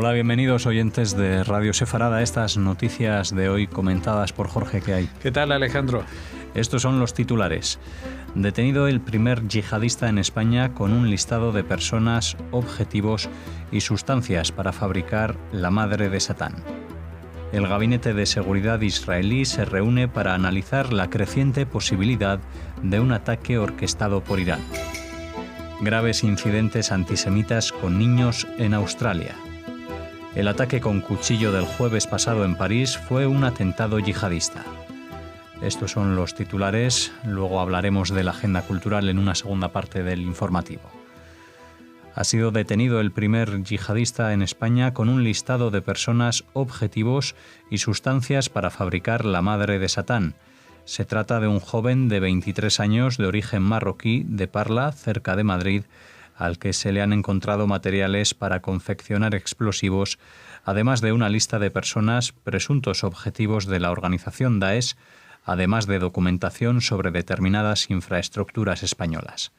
Hola, bienvenidos oyentes de Radio Sefarada a estas noticias de hoy comentadas por Jorge. ¿Qué hay? ¿Qué tal, Alejandro? Estos son los titulares. Detenido el primer yihadista en España con un listado de personas, objetivos y sustancias para fabricar la madre de Satán. El Gabinete de Seguridad israelí se reúne para analizar la creciente posibilidad de un ataque orquestado por Irán. Graves incidentes antisemitas con niños en Australia. El ataque con cuchillo del jueves pasado en París fue un atentado yihadista. Estos son los titulares, luego hablaremos de la agenda cultural en una segunda parte del informativo. Ha sido detenido el primer yihadista en España con un listado de personas, objetivos y sustancias para fabricar la madre de Satán. Se trata de un joven de 23 años de origen marroquí de Parla, cerca de Madrid, al que se le han encontrado materiales para confeccionar explosivos, además de una lista de personas presuntos objetivos de la organización Daesh, además de documentación sobre determinadas infraestructuras españolas.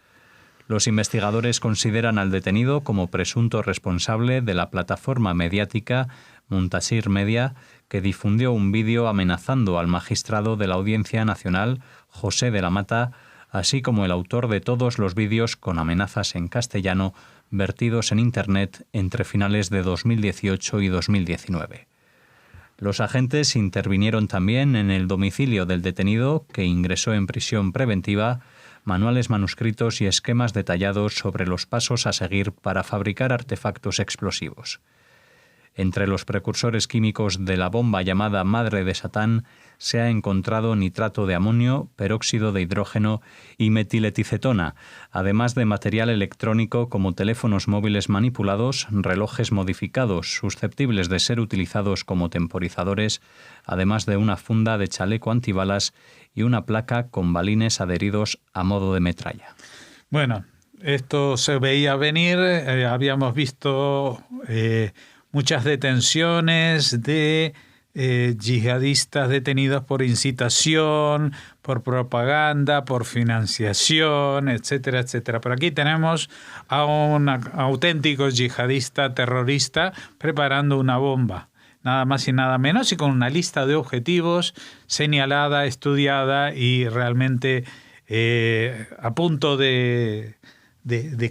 Los investigadores consideran al detenido como presunto responsable de la plataforma mediática Muntasir Media, que difundió un vídeo amenazando al magistrado de la Audiencia Nacional, José de la Mata, así como el autor de todos los vídeos con amenazas en castellano vertidos en Internet entre finales de 2018 y 2019. Los agentes intervinieron también en el domicilio del detenido, que ingresó en prisión preventiva, manuales manuscritos y esquemas detallados sobre los pasos a seguir para fabricar artefactos explosivos. Entre los precursores químicos de la bomba llamada Madre de Satán se ha encontrado nitrato de amonio, peróxido de hidrógeno y metileticetona, además de material electrónico como teléfonos móviles manipulados, relojes modificados susceptibles de ser utilizados como temporizadores, además de una funda de chaleco antibalas y una placa con balines adheridos a modo de metralla. Bueno, esto se veía venir, habíamos visto muchas detenciones de yihadistas detenidos por incitación, por propaganda, por financiación, etcétera, etcétera. Pero aquí tenemos a un auténtico yihadista terrorista preparando una bomba, nada más y nada menos, y con una lista de objetivos señalada, estudiada y realmente a punto de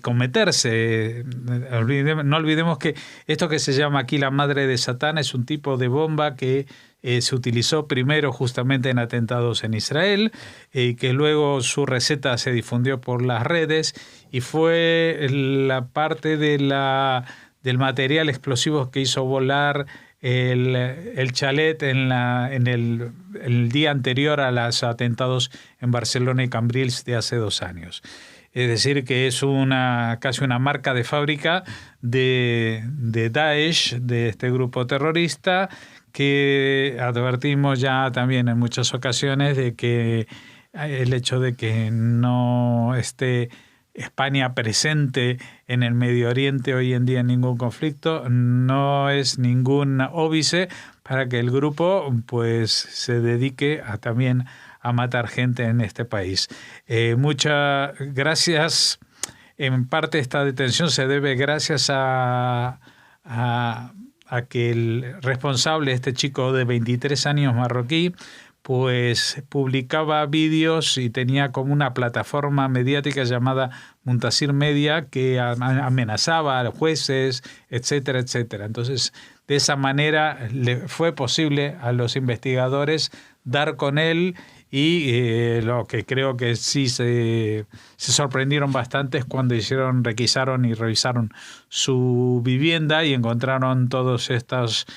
cometerse. No olvidemos que esto que se llama aquí la madre de Satán es un tipo de bomba que se utilizó primero justamente en atentados en Israel, que luego su receta se difundió por las redes y fue la parte del material explosivo que hizo volar el chalet en el día anterior a los atentados en Barcelona y Cambrils de hace 2 años. Es decir, que es casi una marca de fábrica de Daesh, de este grupo terrorista, que advertimos ya también en muchas ocasiones de que el hecho de que no esté España presente en el Medio Oriente hoy en día en ningún conflicto no es ningún óbice para que el grupo pues se dedique también a matar gente en este país. Muchas gracias. En parte esta detención se debe gracias a que el responsable, este chico de 23 años marroquí, pues publicaba vídeos y tenía como una plataforma mediática llamada Muntasir Media que amenazaba a jueces, etcétera, etcétera. Entonces, de esa manera le fue posible a los investigadores dar con él y lo que creo que sí se sorprendieron bastante es cuando requisaron y revisaron su vivienda y encontraron todos estos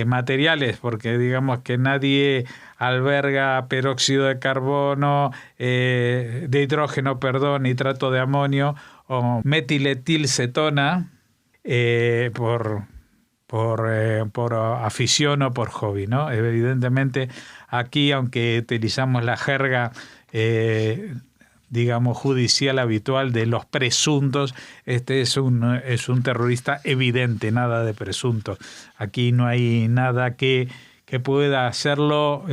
materiales, porque digamos que nadie alberga peróxido de carbono, de hidrógeno, nitrato de amonio o metiletilcetona por afición o por hobby, ¿no? Evidentemente aquí, aunque utilizamos la jerga digamos judicial habitual de los presuntos, este es un terrorista evidente, nada de presunto. Aquí no hay nada que pueda hacerlo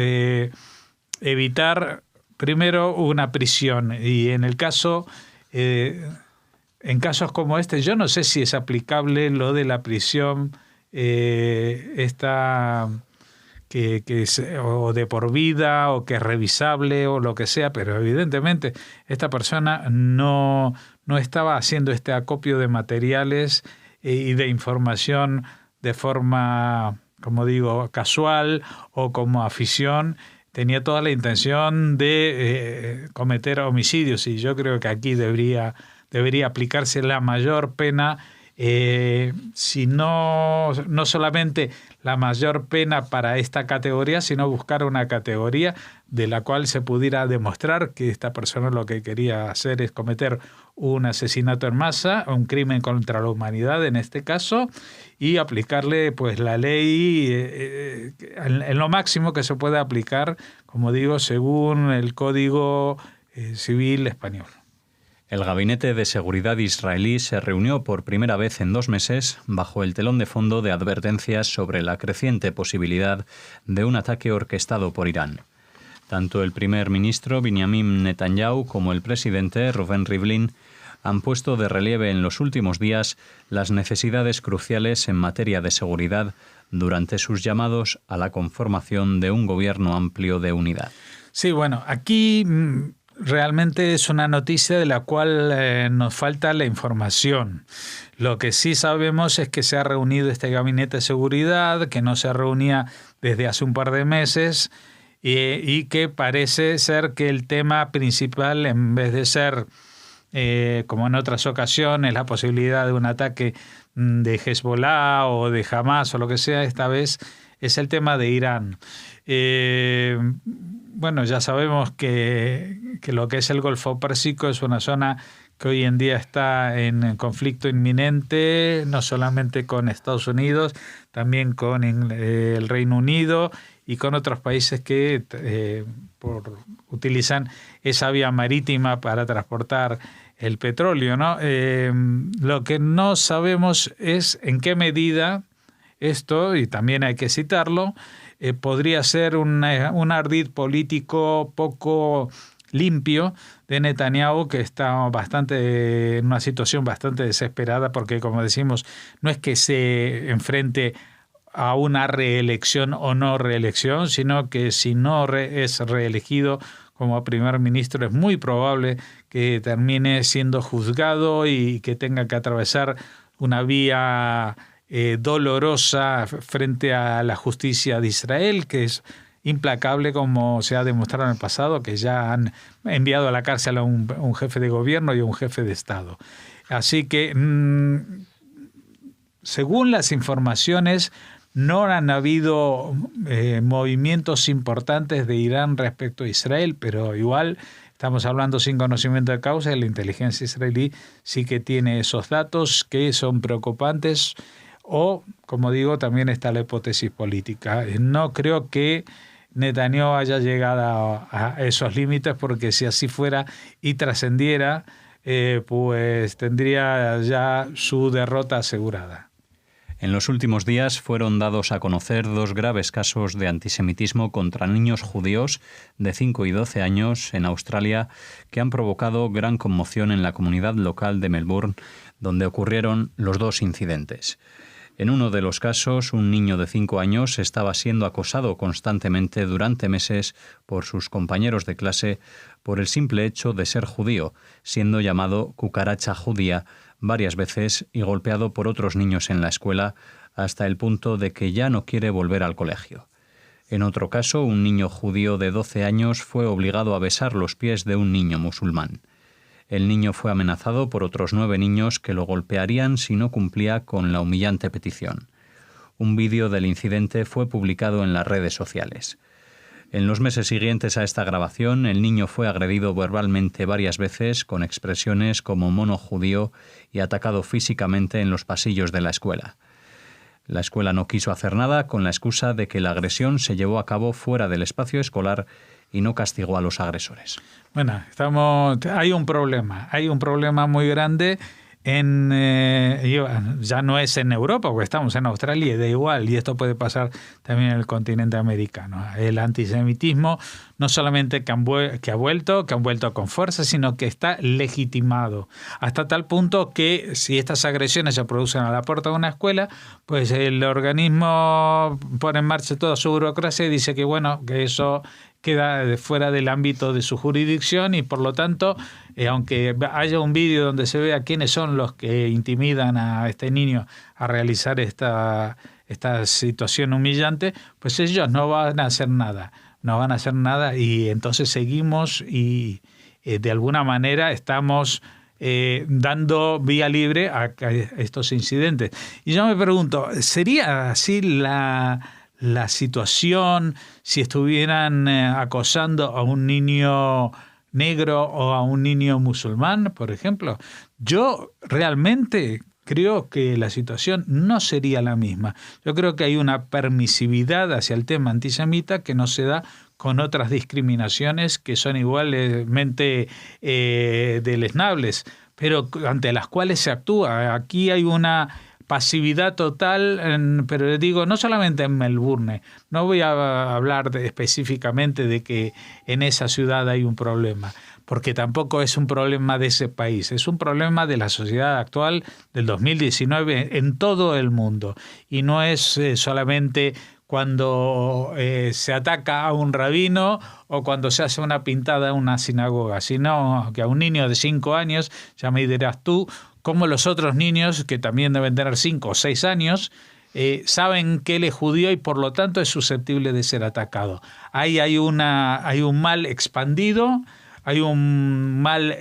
evitar primero una prisión, y en el caso en casos como este yo no sé si es aplicable lo de la prisión esta que es o de por vida o que es revisable o lo que sea, pero evidentemente esta persona no estaba haciendo este acopio de materiales y de información de forma, como digo, casual o como afición. Tenía toda la intención de cometer homicidios, y yo creo que aquí debería aplicarse la mayor pena, si no solamente la mayor pena para esta categoría, sino buscar una categoría de la cual se pudiera demostrar que esta persona lo que quería hacer es cometer un asesinato en masa, un crimen contra la humanidad en este caso, y aplicarle pues la ley en lo máximo que se puede aplicar, como digo, según el Código Civil español. El Gabinete de Seguridad israelí se reunió por primera vez en 2 meses bajo el telón de fondo de advertencias sobre la creciente posibilidad de un ataque orquestado por Irán. Tanto el primer ministro Benjamin Netanyahu como el presidente Reuven Rivlin han puesto de relieve en los últimos días las necesidades cruciales en materia de seguridad durante sus llamados a la conformación de un gobierno amplio de unidad. Sí, bueno, aquí realmente es una noticia de la cual nos falta la información. Lo que sí sabemos es que se ha reunido este gabinete de seguridad, que no se reunía desde hace un par de meses, y que parece ser que el tema principal, en vez de ser, como en otras ocasiones, la posibilidad de un ataque de Hezbollah o de Hamas o lo que sea, esta vez es el tema de Irán. Bueno, ya sabemos que lo que es el Golfo Pérsico es una zona que hoy en día está en conflicto inminente, no solamente con Estados Unidos, también con el Reino Unido y con otros países que utilizan esa vía marítima para transportar el petróleo, ¿no? Lo que no sabemos es en qué medida esto, y también hay que citarlo, podría ser un ardid político poco limpio de Netanyahu, que está en una situación bastante desesperada, porque, como decimos, no es que se enfrente a una reelección o no reelección, sino que si no es reelegido como primer ministro, es muy probable que termine siendo juzgado y que tenga que atravesar una vía dolorosa frente a la justicia de Israel, que es implacable, como se ha demostrado en el pasado, que ya han enviado a la cárcel a un jefe de gobierno y a un jefe de Estado. Así que, según las informaciones, no han habido movimientos importantes de Irán respecto a Israel, pero igual estamos hablando sin conocimiento de causa, y la inteligencia israelí sí que tiene esos datos que son preocupantes. O, como digo, también está la hipótesis política. No creo que Netanyahu haya llegado a esos límites, porque si así fuera y trascendiera, pues tendría ya su derrota asegurada. En los últimos días fueron dados a conocer 2 graves casos de antisemitismo contra niños judíos de 5 y 12 años en Australia, que han provocado gran conmoción en la comunidad local de Melbourne, donde ocurrieron los 2 incidentes. En uno de los casos, un niño de 5 años estaba siendo acosado constantemente durante meses por sus compañeros de clase por el simple hecho de ser judío, siendo llamado cucaracha judía varias veces y golpeado por otros niños en la escuela hasta el punto de que ya no quiere volver al colegio. En otro caso, un niño judío de 12 años fue obligado a besar los pies de un niño musulmán. El niño fue amenazado por otros 9 niños que lo golpearían si no cumplía con la humillante petición. Un vídeo del incidente fue publicado en las redes sociales. En los meses siguientes a esta grabación, el niño fue agredido verbalmente varias veces con expresiones como mono judío y atacado físicamente en los pasillos de la escuela. La escuela no quiso hacer nada con la excusa de que la agresión se llevó a cabo fuera del espacio escolar y no castigó a los agresores. Bueno, hay un problema muy grande en ya no es en Europa, porque estamos en Australia y da igual, y esto puede pasar también en el continente americano. El antisemitismo no solamente que han vuelto con fuerza, sino que está legitimado, hasta tal punto que si estas agresiones se producen a la puerta de una escuela, pues el organismo pone en marcha toda su burocracia y dice que bueno, que eso queda fuera del ámbito de su jurisdicción y por lo tanto, aunque haya un vídeo donde se vea quiénes son los que intimidan a este niño a realizar esta situación humillante, pues ellos no van a hacer nada y entonces seguimos y de alguna manera estamos dando vía libre a estos incidentes. Y yo me pregunto, ¿sería así la situación si estuvieran acosando a un niño negro o a un niño musulmán, por ejemplo? Yo realmente creo que la situación no sería la misma. Yo creo que hay una permisividad hacia el tema antisemita que no se da con otras discriminaciones que son igualmente deleznables, pero ante las cuales se actúa. Aquí hay una pasividad total, pero digo, no solamente en Melbourne, no voy a hablar específicamente de que en esa ciudad hay un problema, porque tampoco es un problema de ese país, es un problema de la sociedad actual del 2019 en todo el mundo, y no es solamente cuando se ataca a un rabino o cuando se hace una pintada en una sinagoga, sino que a un niño de 5 años, ya me dirás tú, como los otros niños, que también deben tener 5 o 6 años, saben que él es judío y por lo tanto es susceptible de ser atacado. Ahí hay un mal expandido, hay un mal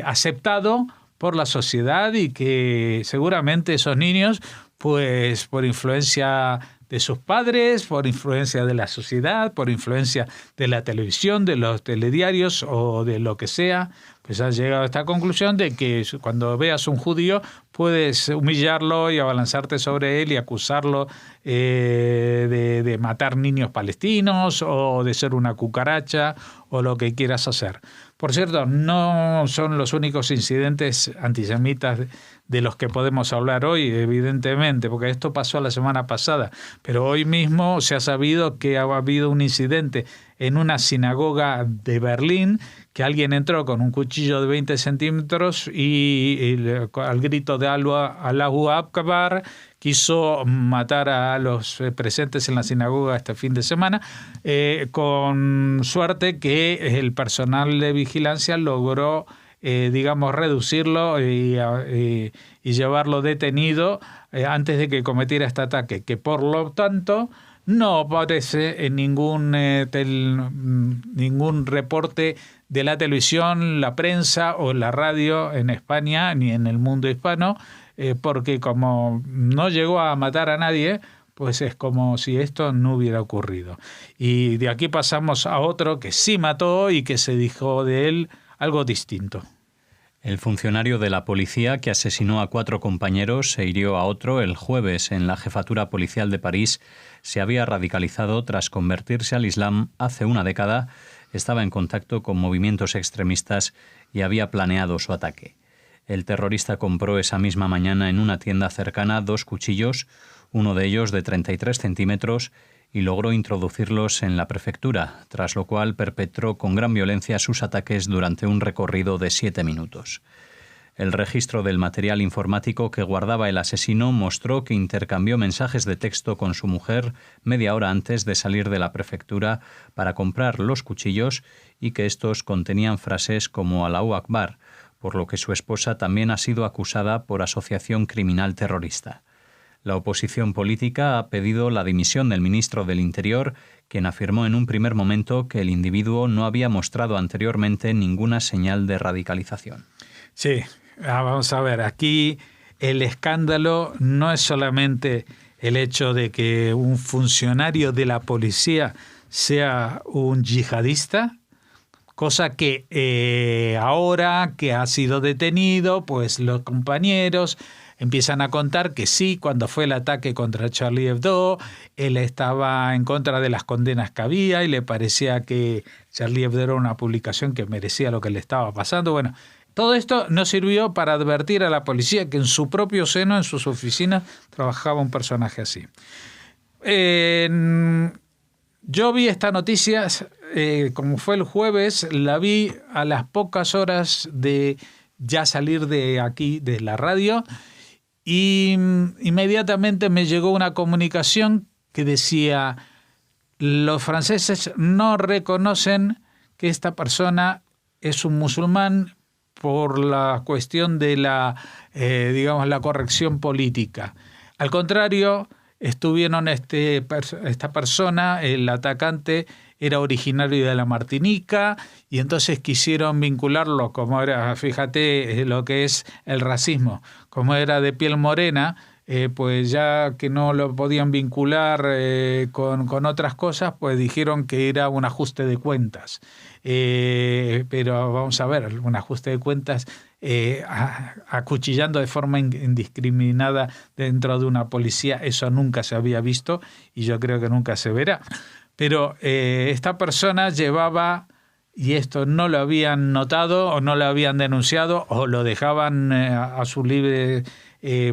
aceptado por la sociedad y que seguramente esos niños, pues por influencia de sus padres, por influencia de la sociedad, por influencia de la televisión, de los telediarios o de lo que sea, pues has llegado a esta conclusión de que cuando veas un judío puedes humillarlo y abalanzarte sobre él y acusarlo de matar niños palestinos o de ser una cucaracha o lo que quieras hacer. Por cierto, no son los únicos incidentes antisemitas de los que podemos hablar hoy, evidentemente, porque esto pasó la semana pasada, pero hoy mismo se ha sabido que ha habido un incidente en una sinagoga de Berlín, que alguien entró con un cuchillo de 20 centímetros y al grito de Allahu Akbar quiso matar a los presentes en la sinagoga este fin de semana, con suerte que el personal de vigilancia logró reducirlo y llevarlo detenido antes de que cometiera este ataque, que por lo tanto no aparece en ningún reporte de la televisión, la prensa o la radio en España ni en el mundo hispano, porque como no llegó a matar a nadie, pues es como si esto no hubiera ocurrido. Y de aquí pasamos a otro que sí mató y que se dijo de él algo distinto. El funcionario de la policía que asesinó a 4 compañeros e hirió a otro el jueves en la jefatura policial de París se había radicalizado tras convertirse al Islam hace una década, estaba en contacto con movimientos extremistas y había planeado su ataque. El terrorista compró esa misma mañana en una tienda cercana 2 cuchillos, uno de ellos de 33 centímetros, y logró introducirlos en la prefectura, tras lo cual perpetró con gran violencia sus ataques durante un recorrido de 7 minutos. El registro del material informático que guardaba el asesino mostró que intercambió mensajes de texto con su mujer media hora antes de salir de la prefectura para comprar los cuchillos y que estos contenían frases como Allahu Akbar, por lo que su esposa también ha sido acusada por asociación criminal terrorista. La oposición política ha pedido la dimisión del ministro del Interior, quien afirmó en un primer momento que el individuo no había mostrado anteriormente ninguna señal de radicalización. Sí, vamos a ver, aquí el escándalo no es solamente el hecho de que un funcionario de la policía sea un yihadista, cosa que ahora que ha sido detenido, pues los compañeros empiezan a contar que sí, cuando fue el ataque contra Charlie Hebdo, él estaba en contra de las condenas que había y le parecía que Charlie Hebdo era una publicación que merecía lo que le estaba pasando. Bueno, Todo esto no sirvió para advertir a la policía que en su propio seno, en sus oficinas, trabajaba un personaje así. Yo vi esta noticia, como fue el jueves, la vi a las pocas horas de ya salir de aquí, de la radio, y inmediatamente me llegó una comunicación que decía: los franceses no reconocen que esta persona es un musulmán por la cuestión de la corrección política. Al contrario, estuvieron esta persona, el atacante, era originario de la Martinica, y entonces quisieron vincularlo, como era, fíjate lo que es el racismo, como era de piel morena, pues ya que no lo podían vincular con otras cosas, pues dijeron que era un ajuste de cuentas. Pero vamos a ver, un ajuste de cuentas acuchillando de forma indiscriminada dentro de una policía, eso nunca se había visto y yo creo que nunca se verá. Pero esta persona llevaba, y esto no lo habían notado o no lo habían denunciado o lo dejaban a su libre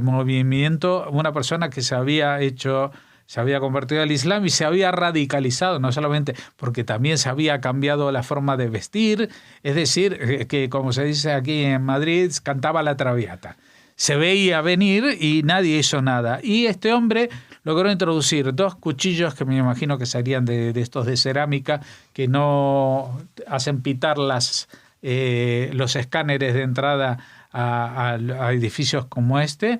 movimiento, una persona que se había convertido al Islam y se había radicalizado, no solamente porque también se había cambiado la forma de vestir, es decir, que como se dice aquí en Madrid, cantaba la traviata. Se veía venir y nadie hizo nada. Y este hombre logró introducir 2 cuchillos que me imagino que serían de estos de cerámica, que no hacen pitar los escáneres de entrada a edificios como este.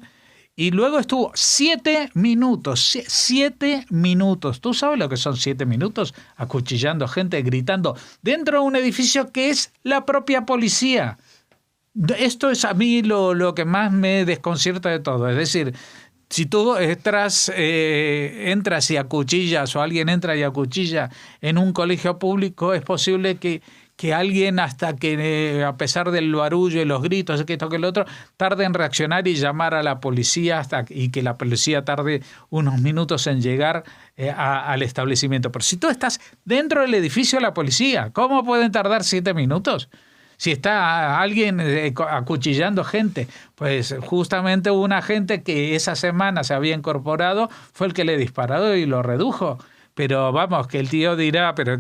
Y luego estuvo 7 minutos. 7 minutos. ¿Tú sabes lo que son 7 minutos? Acuchillando gente, gritando, dentro de un edificio que es la propia policía. Esto es a mí lo que más me desconcierta de todo. Es decir, si tú entras y acuchillas, o alguien entra y acuchilla en un colegio público, es posible que alguien, hasta que a pesar del barullo y los gritos, que esto que el otro, tarde en reaccionar y llamar a la policía, y que la policía tarde unos minutos en llegar al establecimiento. Pero si tú estás dentro del edificio de la policía, ¿cómo pueden tardar 7 minutos? Si está alguien acuchillando gente, pues justamente un agente que esa semana se había incorporado fue el que le disparó y lo redujo. Pero vamos, que el tío dirá, pero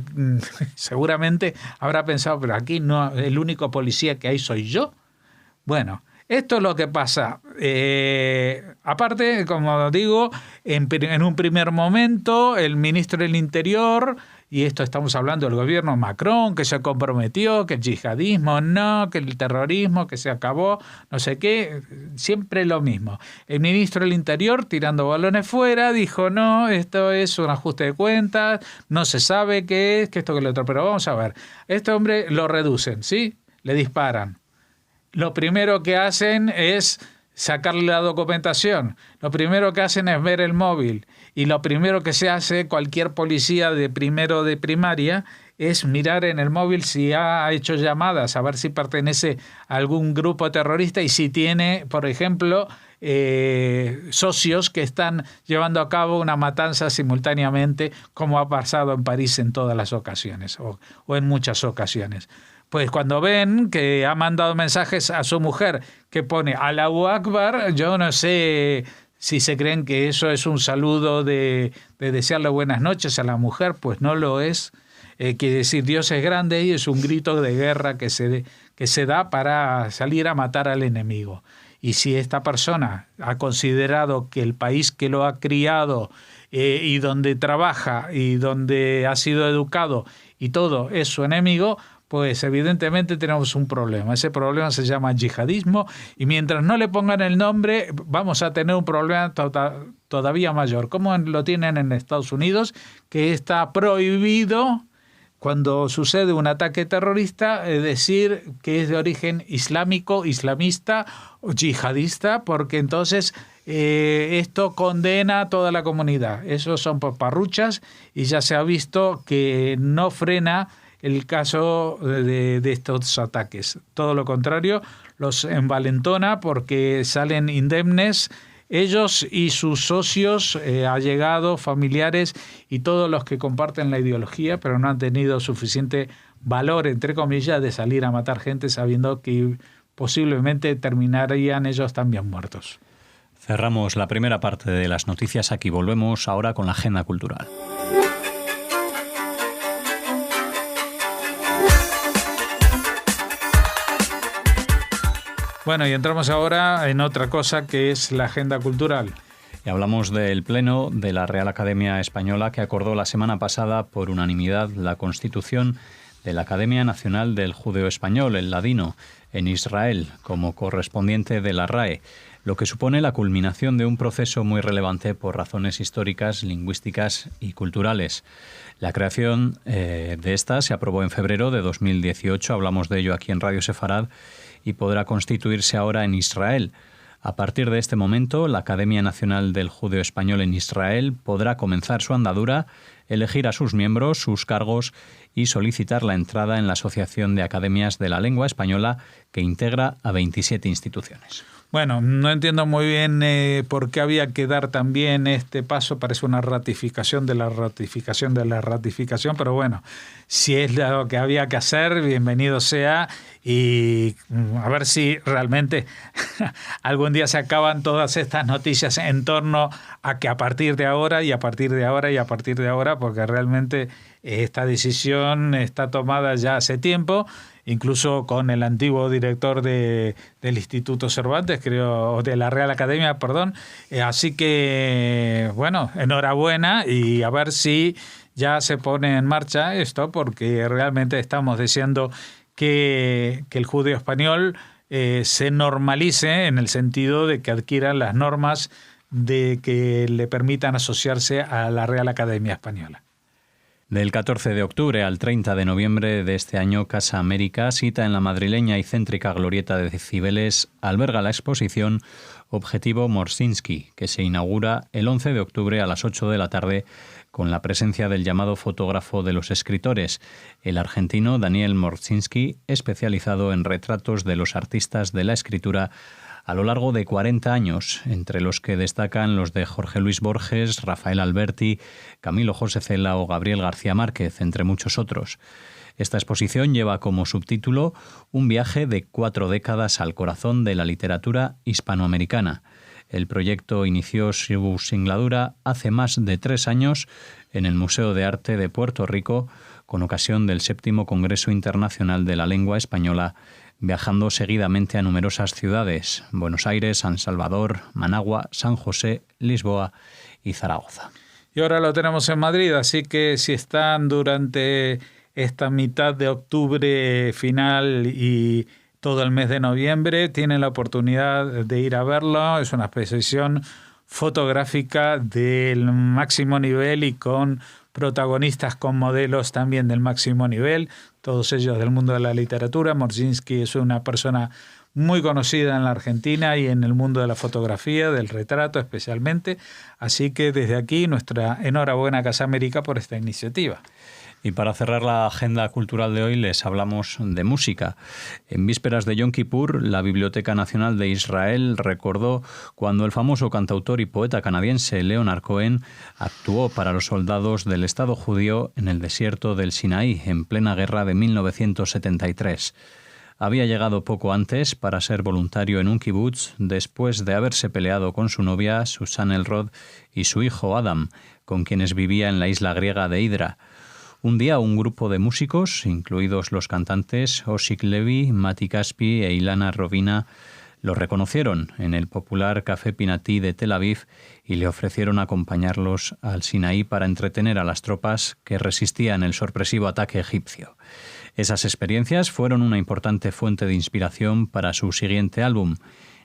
seguramente habrá pensado, pero aquí no, el único policía que hay soy yo. Bueno, esto es lo que pasa. Aparte, como digo, en un primer momento, el ministro del Interior, y esto estamos hablando del gobierno Macron, que se comprometió, que el yihadismo no, que el terrorismo, que se acabó, no sé qué, siempre lo mismo. El ministro del Interior, tirando balones fuera, dijo, no, esto es un ajuste de cuentas, no se sabe qué es, que esto que lo otro. Pero vamos a ver, este hombre lo reducen, ¿sí? Le disparan. Lo primero que hacen es sacarle la documentación. Lo primero que hacen es ver el móvil. Y lo primero que se hace cualquier policía de primero de primaria es mirar en el móvil si ha hecho llamadas, a ver si pertenece a algún grupo terrorista y si tiene, por ejemplo, socios que están llevando a cabo una matanza simultáneamente, como ha pasado en París en todas las ocasiones o en muchas ocasiones. Pues cuando ven que ha mandado mensajes a su mujer que pone Allahu Akbar, yo no sé si se creen que eso es un saludo de desearle buenas noches a la mujer, pues no lo es. Quiere decir Dios es grande y es un grito de guerra que se da para salir a matar al enemigo. Y si esta persona ha considerado que el país que lo ha criado y donde trabaja y donde ha sido educado y todo es su enemigo, pues evidentemente tenemos un problema. Ese problema se llama yihadismo y mientras no le pongan el nombre vamos a tener un problema todavía mayor, como lo tienen en Estados Unidos, que está prohibido cuando sucede un ataque terrorista decir que es de origen islámico, islamista o yihadista, porque entonces esto condena a toda la comunidad. Esos son paparruchas y ya se ha visto que no frena el caso de estos ataques. Todo lo contrario, los envalentona porque salen indemnes ellos y sus socios, allegados, familiares y todos los que comparten la ideología, pero no han tenido suficiente valor, entre comillas, de salir a matar gente sabiendo que posiblemente terminarían ellos también muertos. Cerramos la primera parte de las noticias aquí. Volvemos ahora con la agenda cultural. Bueno, y entramos ahora en otra cosa que es la agenda cultural. Y hablamos del Pleno de la Real Academia Española, que acordó la semana pasada por unanimidad la constitución de la Academia Nacional del Judeo Español, el ladino, en Israel, como correspondiente de la RAE, lo que supone la culminación de un proceso muy relevante por razones históricas, lingüísticas y culturales. La creación de esta se aprobó en febrero de 2018, hablamos de ello aquí en Radio Sefarad, y podrá constituirse ahora en Israel. A partir de este momento, la Academia Nacional del Judeo Español en Israel podrá comenzar su andadura, elegir a sus miembros, sus cargos y solicitar la entrada en la Asociación de Academias de la Lengua Española, que integra a 27 instituciones. Bueno, no entiendo muy bien por qué había que dar también este paso. Parece una ratificación de la ratificación de la ratificación, pero bueno, si es lo que había que hacer, bienvenido sea, y a ver si realmente algún día se acaban todas estas noticias en torno a que a partir de ahora y a partir de ahora y a partir de ahora, porque realmente esta decisión está tomada ya hace tiempo, incluso con el antiguo director del Instituto Cervantes, creo, de la Real Academia, perdón. Así que, bueno, enhorabuena, y a ver si ya se pone en marcha esto, porque realmente estamos deseando que el judeo español se normalice en el sentido de que adquieran las normas de que le permitan asociarse a la Real Academia Española. Del 14 de octubre al 30 de noviembre de este año, Casa América, cita en la madrileña y céntrica Glorieta de Cibeles, alberga la exposición Objetivo Morszynski, que se inaugura el 11 de octubre a las 8 de la tarde con la presencia del llamado fotógrafo de los escritores, el argentino Daniel Morszynski, especializado en retratos de los artistas de la escritura a lo largo de 40 años, entre los que destacan los de Jorge Luis Borges, Rafael Alberti, Camilo José Cela o Gabriel García Márquez, entre muchos otros. Esta exposición lleva como subtítulo Un viaje de 4 décadas al corazón de la literatura hispanoamericana. El proyecto inició su singladura hace más de 3 años en el Museo de Arte de Puerto Rico, con ocasión del 7º Congreso Internacional de la Lengua Española, viajando seguidamente a numerosas ciudades: Buenos Aires, San Salvador, Managua, San José, Lisboa y Zaragoza. Y ahora lo tenemos en Madrid, así que si están durante esta mitad de octubre final y todo el mes de noviembre, tienen la oportunidad de ir a verlo. Es una exposición fotográfica del máximo nivel y con protagonistas, con modelos también del máximo nivel, todos ellos del mundo de la literatura. Morszynski es una persona muy conocida en la Argentina y en el mundo de la fotografía, del retrato especialmente. Así que desde aquí nuestra enhorabuena a Casa América por esta iniciativa. Y para cerrar la agenda cultural de hoy les hablamos de música. En vísperas de Yom Kippur, la Biblioteca Nacional de Israel recordó cuando el famoso cantautor y poeta canadiense Leonard Cohen actuó para los soldados del Estado judío en el desierto del Sinaí en plena guerra de 1973. Había llegado poco antes para ser voluntario en un kibutz después de haberse peleado con su novia Susan Elrod y su hijo Adam, con quienes vivía en la isla griega de Hydra. Un día un grupo de músicos, incluidos los cantantes Oshik Levi, Mati Caspi e Ilana Rovina, lo reconocieron en el popular Café Pinati de Tel Aviv y le ofrecieron acompañarlos al Sinaí para entretener a las tropas que resistían el sorpresivo ataque egipcio. Esas experiencias fueron una importante fuente de inspiración para su siguiente álbum,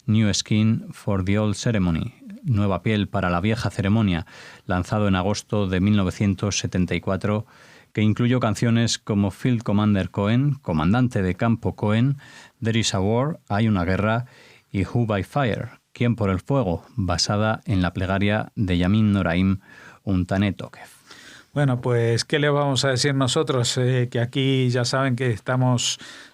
New Skin for the Old Ceremony, Nueva piel para la vieja ceremonia, lanzado en agosto de 1974, que incluyó canciones como Field Commander Cohen, Comandante de Campo Cohen, There is a War, Hay una guerra, y Who by Fire, ¿Quién por el fuego?, basada en la plegaria de Yamin Noraim, un Tané Tokef. Bueno, pues, ¿qué le vamos a decir nosotros? Que aquí ya saben que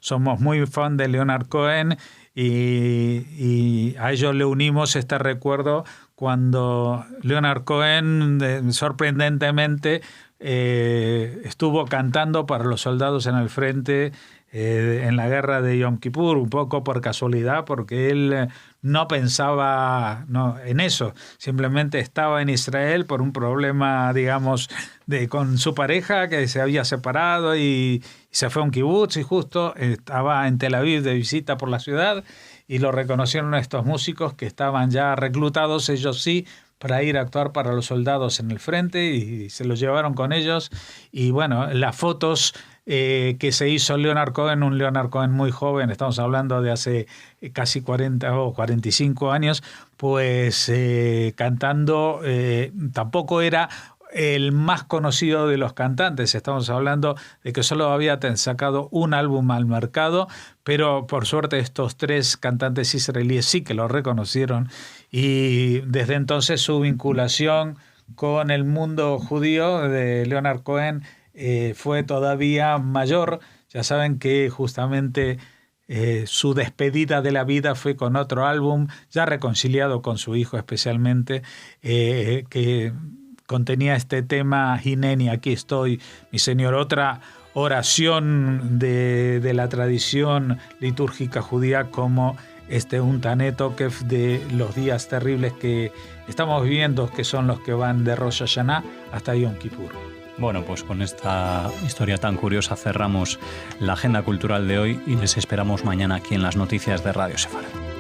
somos muy fan de Leonard Cohen y a ellos le unimos este recuerdo cuando Leonard Cohen, sorprendentemente, estuvo cantando para los soldados en el frente en la guerra de Yom Kippur, un poco por casualidad, porque él no pensaba en eso, simplemente estaba en Israel por un problema, digamos, con su pareja que se había separado y se fue a un kibutz y justo estaba en Tel Aviv de visita por la ciudad y lo reconocieron estos músicos que estaban ya reclutados, ellos sí, para ir a actuar para los soldados en el frente y se los llevaron con ellos. Y bueno, las fotos que se hizo Leonard Cohen, un Leonard Cohen muy joven, estamos hablando de hace casi 40 o 45 años, pues cantando, tampoco era el más conocido de los cantantes, estamos hablando de que solo había sacado un álbum al mercado, pero por suerte estos 3 cantantes israelíes sí que lo reconocieron y desde entonces su vinculación con el mundo judío de Leonard Cohen fue todavía mayor. Ya saben que justamente su despedida de la vida fue con otro álbum, ya reconciliado con su hijo especialmente, que contenía este tema Hineni, aquí estoy, mi Señor, otra oración de la tradición litúrgica judía como un Taneh Tokef de los días terribles que estamos viviendo, que son los que van de Rosh Hashanah hasta Yom Kippur. Bueno, pues con esta historia tan curiosa cerramos la agenda cultural de hoy y les esperamos mañana aquí en las noticias de Radio Sefardí.